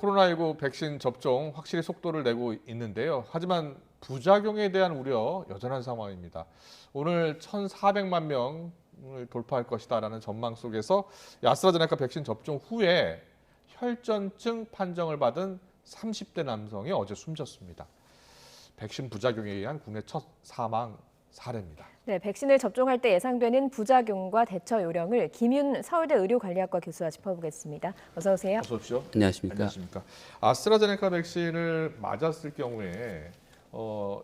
코로나19 백신 접종 확실히 속도를 내고 있는데요. 하지만 부작용에 대한 우려 여전한 상황입니다. 오늘 1,400만 명을 돌파할 것이다라는 전망 속에서 아스트라제네카 백신 접종 후에 혈전증 판정을 받은 30대 남성이 어제 숨졌습니다. 백신 부작용에 의한 국내 첫 사망 사례입니다. 네, 백신을 접종할 때 예상되는 부작용과 대처 요령을 김윤 서울대 의료관리학과 교수와 짚어보겠습니다. 어서 오세요. 어서 오십시오. 안녕하십니까. 안녕하십니까. 아스트라제네카 백신을 맞았을 경우에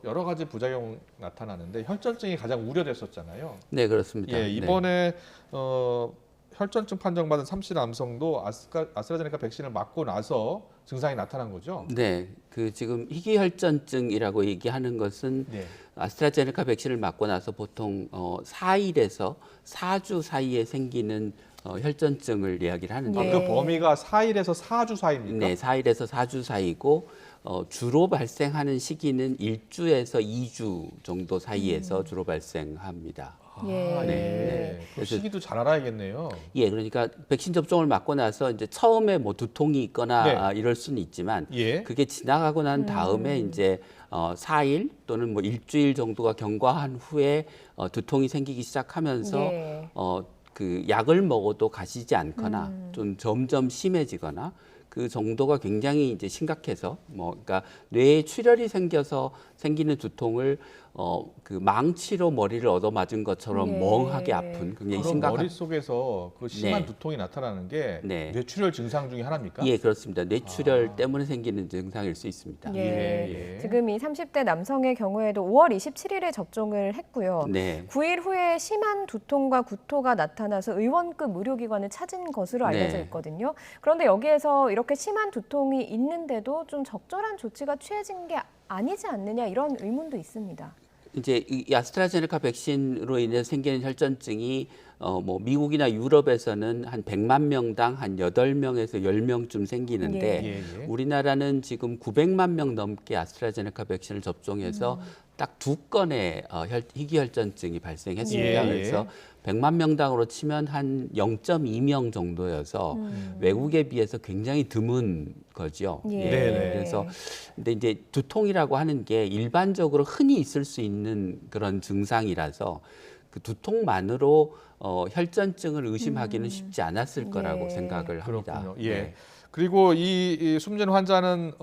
여러 가지 부작용 나타나는데 혈전증이 가장 우려됐었잖아요. 네, 그렇습니다. 예, 이번에 혈전증 판정받은 30대 남성도 아스트라제네카 백신을 맞고 나서 증상이 나타난 거죠? 네, 그 지금 희귀혈전증이라고 얘기하는 것은 네. 아스트라제네카 백신을 맞고 나서 보통 4일에서 4주 사이에 생기는 혈전증을 이야기를 하는데, 네. 그 범위가 4일에서 4주 사이입니까? 네, 4일에서 4주 사이고 주로 발생하는 시기는 1주에서 2주 정도 사이에서 주로 발생합니다. 예. 네. 그 그래서- 시기도 잘 알아야겠네요. 예, 그러니까 백신 접종을 맞고 나서 이제 처음에 뭐 두통이 있거나 네. 이럴 수는 있지만 예. 그게 지나가고 난 다음에 이제 4일 또는 뭐 일주일 정도가 경과한 후에 두통이 생기기 시작하면서 예. 그 약을 먹어도 가시지 않거나 좀 점점 심해지거나 그 정도가 굉장히 이제 심각해서 그러니까 뇌에 출혈이 생겨서 생기는 두통을 그 망치로 머리를 얻어맞은 것처럼 예. 멍하게 아픈 굉장히 그럼 심각한. 머릿속에서 그 심한 네. 두통이 나타나는 게 네. 뇌출혈 증상 중에 하나입니까? 예, 그렇습니다. 뇌출혈 때문에 생기는 증상일 수 있습니다. 예. 예. 지금 이 30대 남성의 경우에도 5월 27일에 접종을 했고요. 네. 9일 후에 심한 두통과 구토가 나타나서 의원급 의료기관을 찾은 것으로 알려져 네. 있거든요. 그런데 여기에서 이렇게 심한 두통이 있는데도 좀 적절한 조치가 취해진 게 아니지 않느냐 이런 의문도 있습니다. 이제 이 아스트라제네카 백신으로 인해 생기는 혈전증이 뭐 미국이나 유럽에서는 한 100만 명당 한 8명에서 10명쯤 생기는데 예, 예. 우리나라는 지금 900만 명 넘게 아스트라제네카 백신을 접종해서 딱 2건의 희귀혈전증이 발생했습니다. 예, 예. 그래서 100만 명당으로 치면 한 0.2명 정도여서 외국에 비해서 굉장히 드문 거죠. 예. 네네. 그래서 근데 이제 두통이라고 하는 게 일반적으로 흔히 있을 수 있는 그런 증상이라서 그 두통만으로 혈전증을 의심하기는 쉽지 않았을 거라고 예. 생각을 합니다. 그렇군요. 예. 네. 그리고 이 숨진 환자는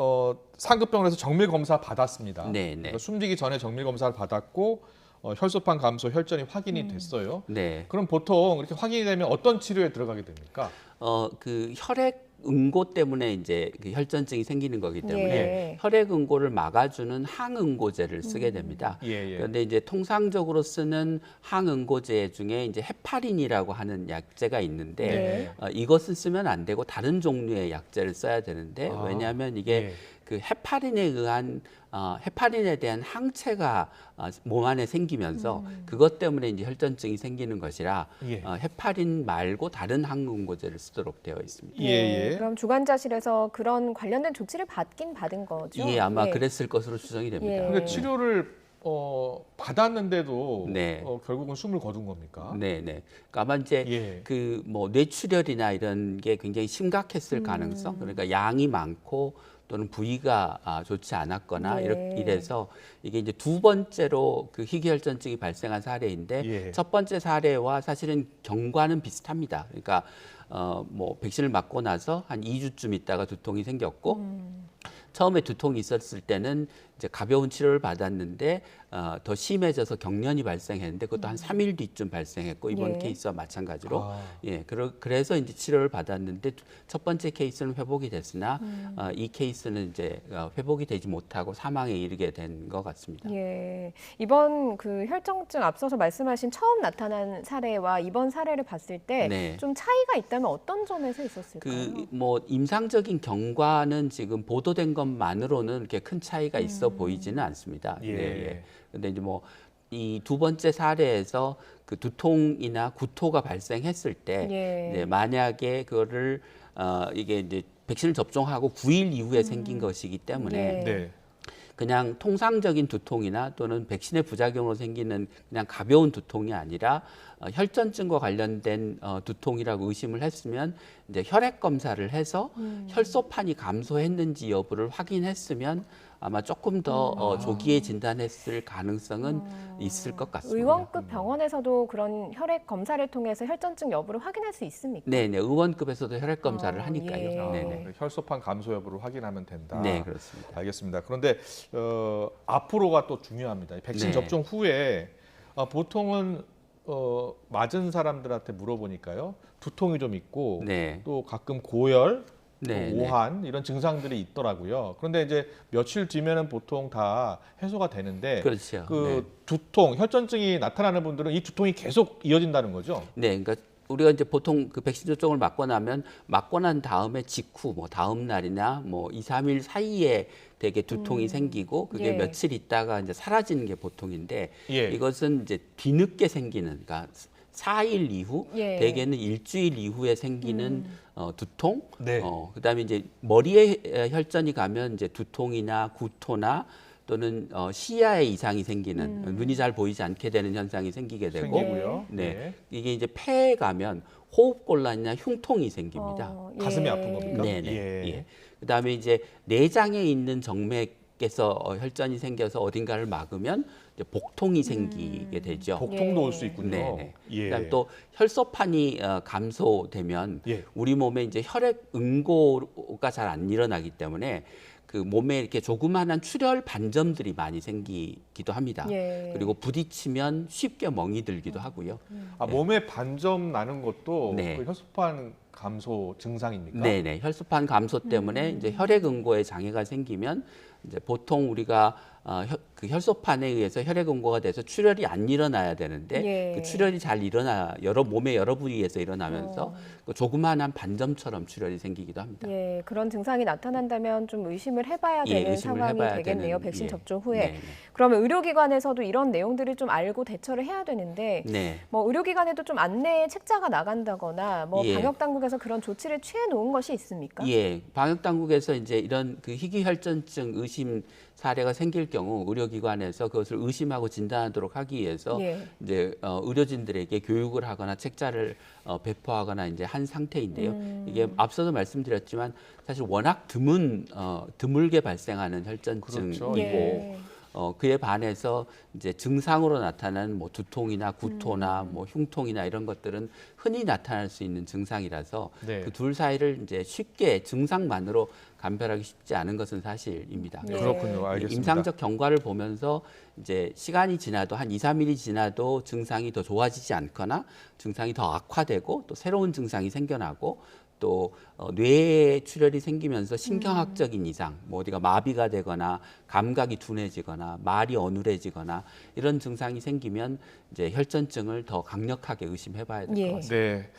상급병원에서 정밀 검사 받았습니다. 네, 네. 그러니까 숨지기 전에 정밀 검사를 받았고 혈소판 감소, 혈전이 확인이 됐어요. 네. 그럼 보통 이렇게 확인이 되면 어떤 치료에 들어가게 됩니까? 그 혈액 응고 때문에 이제 그 혈전증이 생기는 거기 때문에 예. 혈액 응고를 막아주는 항응고제를 쓰게 됩니다. 예, 예. 그런데 이제 통상적으로 쓰는 항응고제 중에 이제 헤파린이라고 하는 약제가 있는데 네. 이것을 쓰면 안 되고 다른 종류의 약제를 써야 되는데 아, 왜냐하면 이게 예. 그 헤파린에 의한 헤파린에 대한 항체가 몸 안에 생기면서 그것 때문에 이제 혈전증이 생기는 것이라 예. 헤파린 말고 다른 항응고제를 쓰도록 되어 있습니다. 예, 예. 그럼 주관자실에서 그런 관련된 조치를 받긴 받은 거죠? 예, 아마 예. 그랬을 것으로 추정이 됩니다. 예. 근데 치료를 받았는데도 네. 결국은 숨을 거둔 겁니까? 네, 네. 그러니까 아마 이제 예. 그 뭐 뇌출혈이나 이런 게 굉장히 심각했을 가능성, 그러니까 양이 많고 또는 부위가 좋지 않았거나 네. 이래서 이게 이제 두 번째로 그 희귀혈전증이 발생한 사례인데 예. 첫 번째 사례와 사실은 경과는 비슷합니다. 그러니까 뭐 백신을 맞고 나서 한 2주쯤 있다가 두통이 생겼고 처음에 두통이 있었을 때는 이제 가벼운 치료를 받았는데 더 심해져서 경련이 발생했는데 그것도 한 3일 뒤쯤 발생했고 이번 예. 케이스와 마찬가지로 아. 예, 그래서 이제 치료를 받았는데 첫 번째 케이스는 회복이 됐으나 이 케이스는 이제 회복이 되지 못하고 사망에 이르게 된 것 같습니다. 예, 이번 그 혈전증 앞서서 말씀하신 처음 나타난 사례와 이번 사례를 봤을 때 네. 좀 차이가 있다면 어떤 점에서 있었을까요? 그 뭐 임상적인 경과는 지금 보도된 것만으로는 이렇게 큰 차이가 있어 보이지는 않습니다. 예. 네, 예. 근데 이제 뭐 이 두 번째 사례에서 그 두통이나 구토가 발생했을 때 예. 네, 만약에 그거를 이게 이제 백신을 접종하고 9일 이후에 생긴 것이기 때문에 네. 네. 그냥 통상적인 두통이나 또는 백신의 부작용으로 생기는 그냥 가벼운 두통이 아니라 혈전증과 관련된 두통이라고 의심을 했으면 이제 혈액 검사를 해서 혈소판이 감소했는지 여부를 확인했으면 아마 조금 더 조기에 진단했을 가능성은 있을 것 같습니다. 의원급 병원에서도 그런 혈액 검사를 통해서 혈전증 여부를 확인할 수 있습니까? 네네, 의원급에서도 혈액 검사를 하니까요. 예. 네네. 혈소판 감소 여부를 확인하면 된다. 네, 그렇습니다. 알겠습니다. 그런데 앞으로가 또 중요합니다. 백신 네. 접종 후에 보통은 맞은 사람들한테 물어보니까요, 두통이 좀 있고 네. 또 가끔 고열, 네, 또 오한 이런 증상들이 있더라고요. 그런데 이제 며칠 뒤면은 보통 다 해소가 되는데 그렇죠. 그 두통, 혈전증이 나타나는 분들은 이 두통이 계속 이어진다는 거죠. 네, 그러니까 우리가 이제 보통 그 백신 접종을 맞고 나면 맞고 난 다음에 직후 뭐 다음 날이나 뭐 2, 3일 사이에 되게 두통이 생기고 그게 예. 며칠 있다가 이제 사라지는 게 보통인데 예. 이것은 이제 뒤늦게 생기는 그러니까 4일 이후 예. 대개는 일주일 이후에 생기는 두통, 네. 그다음에 이제 머리에 혈전이 가면 이제 두통이나 구토나 또는 시야에 이상이 생기는 눈이 잘 보이지 않게 되는 현상이 생기게 되고 생기고요. 네. 이게 이제 폐에 가면 호흡곤란이나 흉통이 생깁니다. 가슴이 아픈 겁니까? 네네. 예. 예. 그다음에 이제 내장에 있는 정맥에서 혈전이 생겨서 어딘가를 막으면 이제 복통이 생기게 되죠. 복통도 예. 올 수 있군요. 네네. 예. 그다음 또 혈소판이 감소되면 예. 우리 몸에 이제 혈액 응고가 잘 안 일어나기 때문에 그 몸에 이렇게 조그마한 출혈 반점들이 많이 생기기도 합니다. 예. 그리고 부딪히면 쉽게 멍이 들기도 하고요. 몸에 반점 나는 것도 네. 그 혈소판 감소 증상입니까? 네네. 혈소판 감소 때문에 이제 혈액 응고에 장애가 생기면 이제 보통 우리가 그 혈소판에 의해서 혈액 응고가 돼서 출혈이 안 일어나야 되는데 예. 그 출혈이 잘 일어나 몸의 여러 부위에서 일어나면서 그 조그마한 반점처럼 출혈이 생기기도 합니다. 예, 그런 증상이 나타난다면 좀 의심을 해봐야 예, 되는 의심을 상황이 해봐야 되겠네요. 되는, 백신 예. 접종 후에. 네, 그러면 의료기관에서도 이런 내용들을 좀 알고 대처를 해야 되는데 네. 뭐 의료기관에도 좀 안내 책자가 나간다거나 뭐 예. 방역 당국에서 그런 조치를 취해 놓은 것이 있습니까? 예, 방역 당국에서 이제 이런 그 희귀혈전증 의심 사례가 생길 경우 의료기관에서 그것을 의심하고 진단하도록 하기 위해서 예. 이제 의료진들에게 교육을 하거나 책자를 배포하거나 이제 한 상태인데요. 이게 앞서도 말씀드렸지만 사실 워낙 드물게 발생하는 혈전증이고 그렇죠. 예. 그에 반해서 이제 증상으로 나타나는 뭐 두통이나 구토나 뭐 흉통이나 이런 것들은 흔히 나타날 수 있는 증상이라서 네. 그 둘 사이를 이제 쉽게 증상만으로 감별하기 쉽지 않은 것은 사실입니다. 예. 그렇군요. 알겠습니다. 임상적 경과를 보면서 이제 시간이 지나도 한 2, 3일이 지나도 증상이 더 좋아지지 않거나 증상이 더 악화되고 또 새로운 증상이 생겨나고 또 뇌에 출혈이 생기면서 신경학적인 이상, 뭐 어디가 마비가 되거나 감각이 둔해지거나 말이 어눌해지거나 이런 증상이 생기면 이제 혈전증을 더 강력하게 의심해봐야 될 것 예. 같습니다. 네.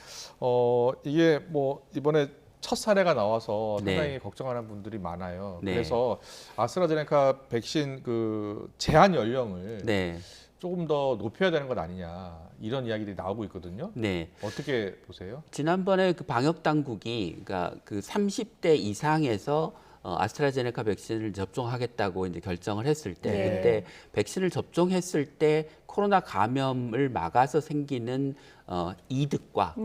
이게 뭐 이번에 첫 사례가 나와서 네. 상당히 걱정하는 분들이 많아요. 네. 그래서 아스트라제네카 백신 그 제한 연령을 네, 조금 더 높여야 되는 것 아니냐 이런 이야기들이 나오고 있거든요. 네. 어떻게 보세요? 지난번에 그 방역 당국이 그러니까 그 30대 이상에서 아스트라제네카 백신을 접종하겠다고 이제 결정을 했을 때 네. 그때 백신을 접종했을 때 코로나 감염을 막아서 생기는 이득과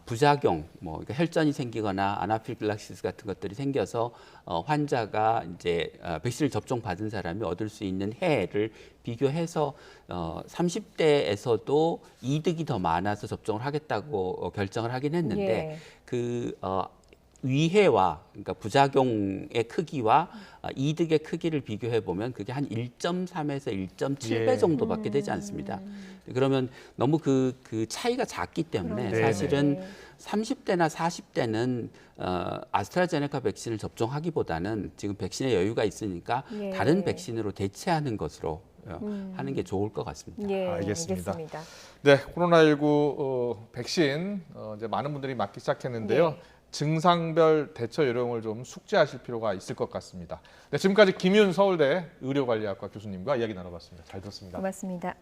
부작용, 뭐 그러니까 혈전이 생기거나 아나필락시스 같은 것들이 생겨서 환자가 이제 백신을 접종 받은 사람이 얻을 수 있는 해를 비교해서 30대에서도 이득이 더 많아서 접종을 하겠다고 결정을 하긴 했는데 예. 그 위해와 그러니까 부작용의 크기와 이득의 크기를 비교해 보면 그게 한 1.3에서 1.7배 예. 정도밖에 되지 않습니다. 그러면 너무 그 차이가 작기 때문에 네네. 사실은 30대나 40대는 아스트라제네카 백신을 접종하기보다는 지금 백신에 여유가 있으니까 예. 다른 백신으로 대체하는 것으로 하는 게 좋을 것 같습니다. 예, 알겠습니다. 알겠습니다. 네, 코로나19 백신 이제 많은 분들이 맞기 시작했는데요. 네. 증상별 대처 요령을 좀 숙지하실 필요가 있을 것 같습니다. 네, 지금까지 김윤 서울대 의료관리학과 교수님과 이야기 나눠봤습니다. 잘 들었습니다. 고맙습니다.